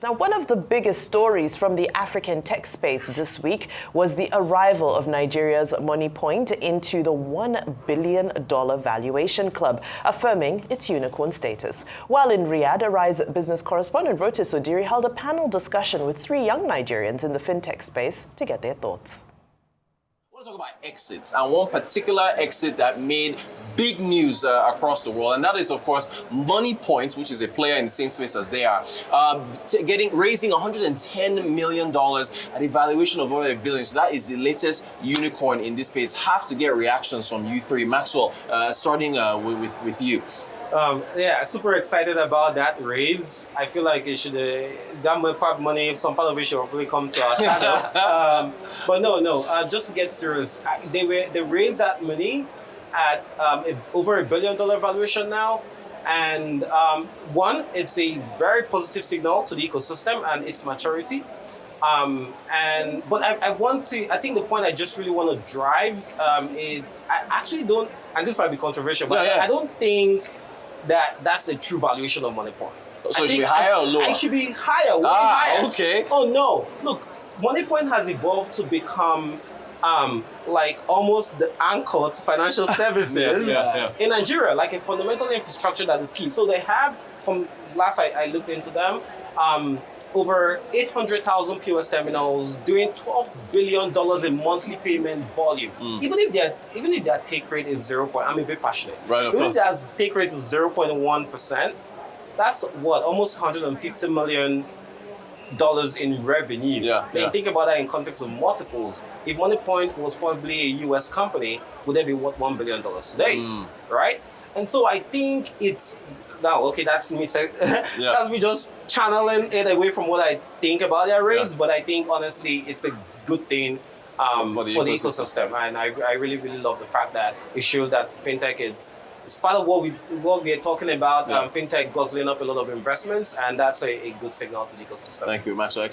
Now, one of the biggest stories from the African tech space this week was the arrival of Nigeria's MoniePoint into the $1 billion valuation club, affirming its unicorn status. While in Riyadh, Arise business correspondent Rotus Oddiri held a panel discussion with 3 young Nigerians in the fintech space to get their thoughts. I want to talk about exits, and one particular exit that made big news across the world, and that is, of course, MoniePoint, which is a player in the same space as they are, raising $110 million at a valuation of over $1 billion. So that is the latest unicorn in this space. Have to get reactions from you three. Maxwell, starting with you. Yeah, super excited about that raise. I feel like it should, that part money, some part of it should probably come to our startup. But no, just to get serious, they raised that money at over $1 billion valuation now. And one, it's a very positive signal to the ecosystem and its maturity. But I think the point I just really want to drive is, I actually don't, and this might be controversial, but I don't think that's a true valuation of MoniePoint. So it should be higher or lower? It should be higher, way higher. Okay. Oh no, look, MoniePoint has evolved to become like almost the anchor to financial services in Nigeria, like a fundamental infrastructure that is key. So they have, from last I looked into them, over 800,000 POS terminals, doing $12 billion in monthly payment volume. Even if their take rate is 0. I'm a bit passionate. Right, of course. Even if their take rate is 0.1%, that's what, almost $150 million in revenue. Think about that in context of multiples. If MoniePoint was probably a US company, would they be worth $1 billion today? Right? And so I think it's now, okay, that's me. That's me just channeling it away from what I think about their raise. But I think honestly, it's a good thing for the ecosystem. And I really, really love the fact that it shows that fintech it's part of what we are talking about. Fintech guzzling up a lot of investments, and that's a good signal to the ecosystem. Thank you, Maxwell.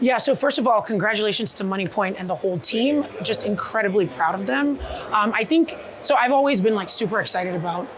Yeah, so first of all, congratulations to MoniePoint and the whole team. Just incredibly proud of them. I think, so I've always been like super excited about,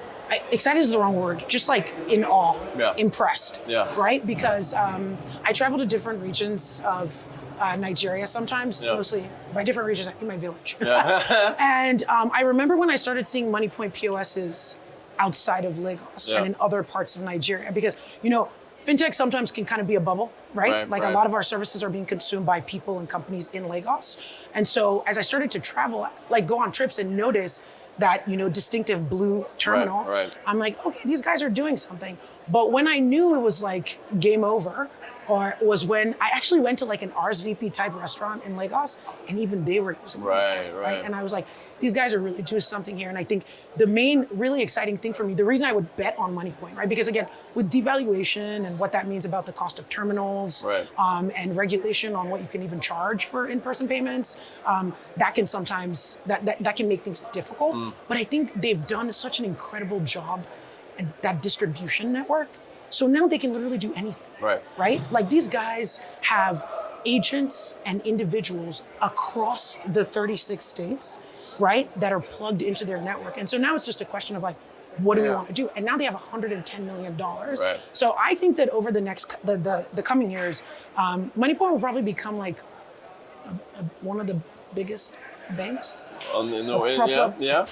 excited is the wrong word, just like in awe, impressed, right? Because I travel to different regions of Nigeria sometimes, mostly by different regions, in my village. And I remember when I started seeing MoniePoint POSs outside of Lagos and in other parts of Nigeria, because, you know, fintech sometimes can kind of be a bubble, right? A lot of our services are being consumed by people and companies in Lagos. And so as I started to travel, like go on trips and notice that, you know, distinctive blue terminal, I'm like, okay, these guys are doing something. But when I knew it was like game over, or was when I actually went to like an RSVP type restaurant in Lagos, and even they were using it. And I was like, these guys are really doing something here. And I think the main really exciting thing for me, the reason I would bet on MoniePoint, right? Because again, with devaluation and what that means about the cost of terminals, and regulation on what you can even charge for in-person payments, that can sometimes, that can make things difficult. But I think they've done such an incredible job at that distribution network. So now they can literally do anything, right? Like these guys have agents and individuals across the 36 states, right, that are plugged into their network. And so now it's just a question of like, what do we want to do? And now they have $110 million. So I think that over the next, the coming years, MoniePoint will probably become like one of the biggest banks.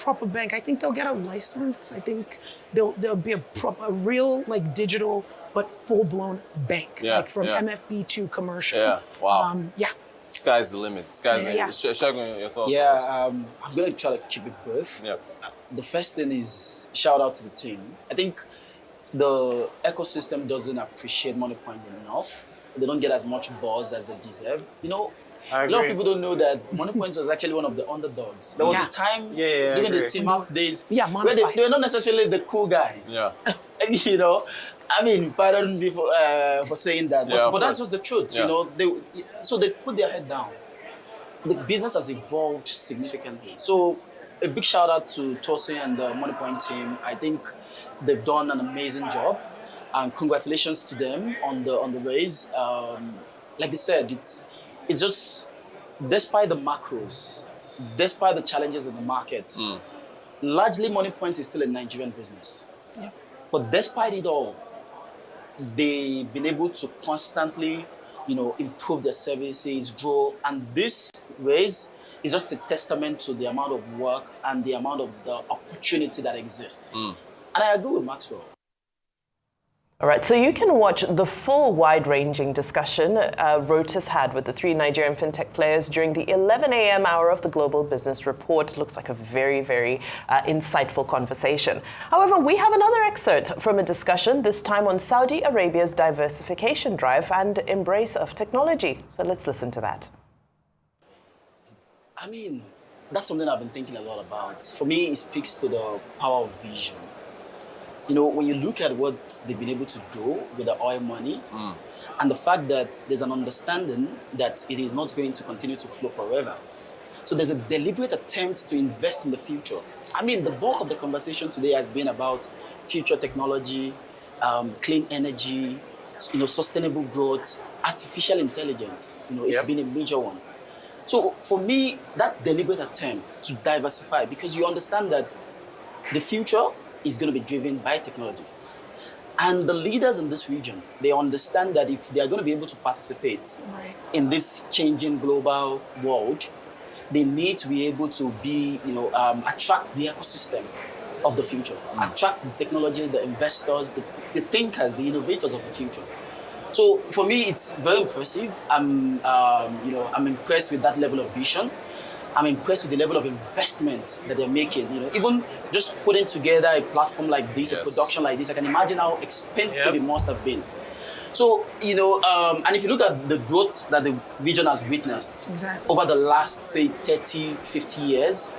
Proper bank. I think they'll get a license. I think there'll be a real like digital but full-blown bank, like from MFB to commercial. Sky's the limit. Sky's the limit. Shagun, your thoughts? I'm gonna try to keep it brief. The first thing is shout out to the team. I think the ecosystem doesn't appreciate MoniePoint enough. They don't get as much buzz as they deserve. You know, a lot of people don't know that MoniePoint was actually one of the underdogs. There was a time during the Team House days where they were not necessarily the cool guys. You know, I mean, pardon me for saying that, but that's just the truth. You know, they put their head down. The business has evolved significantly. So a big shout out to Tosin and the MoniePoint team. I think they've done an amazing job, and congratulations to them on the raise. Like they said, it's just, despite the macros, despite the challenges in the market, largely MoniePoint is still a Nigerian business. But despite it all, they've been able to constantly, improve their services, grow, and this raise is just a testament to the amount of work and the amount of the opportunity that exists. And I agree with Maxwell. All right, so you can watch the full wide-ranging discussion Rotus had with the 3 Nigerian fintech players during the 11 a.m. hour of the Global Business Report. Looks like a very, very insightful conversation. However, we have another excerpt from a discussion, this time on Saudi Arabia's diversification drive and embrace of technology. So let's listen to that. I mean, that's something I've been thinking a lot about. For me, it speaks to the power of vision. When you look at what they've been able to do with the oil money, and the fact that there's an understanding that it is not going to continue to flow forever. So there's a deliberate attempt to invest in the future. I mean, the bulk of the conversation today has been about future technology, clean energy, sustainable growth, artificial intelligence. It's been a major one. So for me, that deliberate attempt to diversify, because you understand that the future is going to be driven by technology. And the leaders in this region, they understand that if they are going to be able to participate in this changing global world, they need to be able to be, attract the ecosystem of the future, attract the technology, the investors, the thinkers, the innovators of the future. So for me, it's very impressive. I'm impressed with that level of vision. I'm impressed with the level of investment that they're making. Even just putting together a platform like this, a production like this, I can imagine how expensive it must have been. So, and if you look at the growth that the region has witnessed over the last, say, 30, 50 years,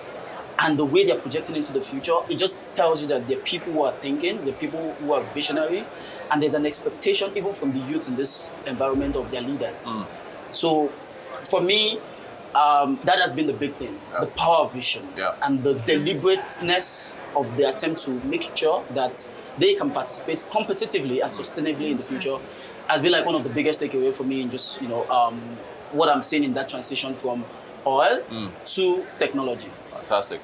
and the way they're projecting into the future, it just tells you that there are people who are thinking, there are people who are visionary, and there's an expectation even from the youth in this environment of their leaders. So, for me, that has been the big thing, the power of vision and the deliberateness of the attempt to make sure that they can participate competitively and sustainably in the future has been like one of the biggest takeaway for me in just, what I'm seeing in that transition from oil to technology. Fantastic.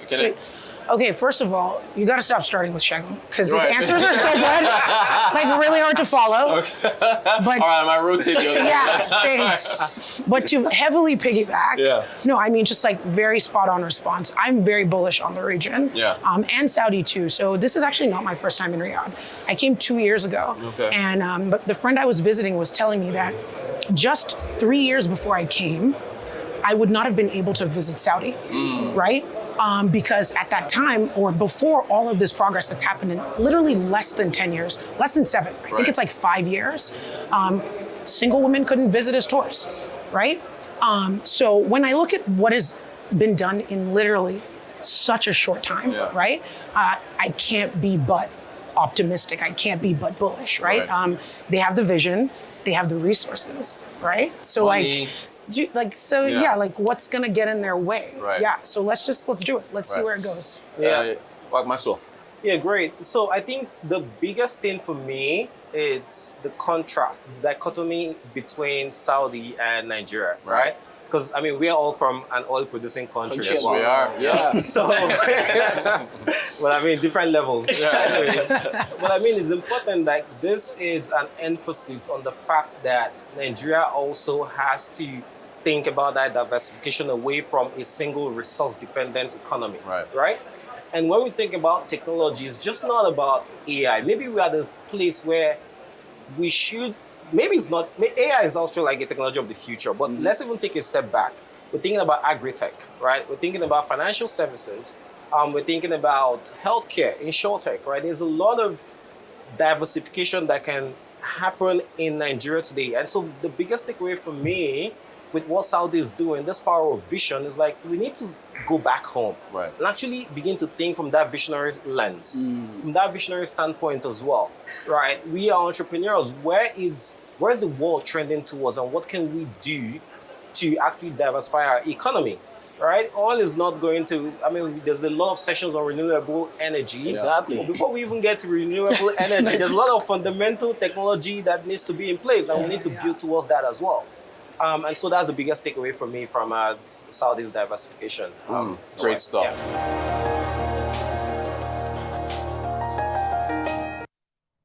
Okay, first of all, you got to stop starting with Shagun because his answers are so good, like really hard to follow. Okay. But, all right, am I rotating? Yeah, thanks. But to heavily piggyback, no, I mean, just like very spot on response. I'm very bullish on the region and Saudi too. So this is actually not my first time in Riyadh. I came 2 years ago. And but the friend I was visiting was telling me that just 3 years before I came, I would not have been able to visit Saudi, right? Because at that time, or before all of this progress that's happened in literally less than 10 years, less than 7, I think it's like 5 years, single women couldn't visit as tourists, right? So when I look at what has been done in literally such a short time, right? I can't be but optimistic. I can't be but bullish, right? They have the vision, they have the resources, right? So what's gonna get in their way? So let's do it. Let's see where it goes. Maxwell. Yeah, great. So I think the biggest thing for me is the contrast, the dichotomy between Saudi and Nigeria, right? Because I mean, we are all from an oil-producing country. Yes, we are. Yeah. So, well, I mean, different levels. Anyways, but I mean, it's important that this is an emphasis on the fact that Nigeria also has to think about that diversification away from a single resource-dependent economy, right? And when we think about technology, it's just not about AI. Maybe we are at this place where we should, maybe it's not, AI is also like a technology of the future, but let's even take a step back. We're thinking about agri-tech, right? We're thinking about financial services. We're thinking about healthcare, insurtech, right? There's a lot of diversification that can happen in Nigeria today. And so the biggest takeaway for me with what Saudi is doing, this power of vision, is like we need to go back home and actually begin to think from that visionary lens, from that visionary standpoint as well, right? We are entrepreneurs. Where's the world trending towards, and what can we do to actually diversify our economy, right? Oil is not going to, I mean, there's a lot of sessions on renewable energy. Exactly. But before we even get to renewable energy, there's a lot of fundamental technology that needs to be in place, and we need to build towards that as well. And so that's the biggest takeaway for me from Saudi's diversification. Great stuff.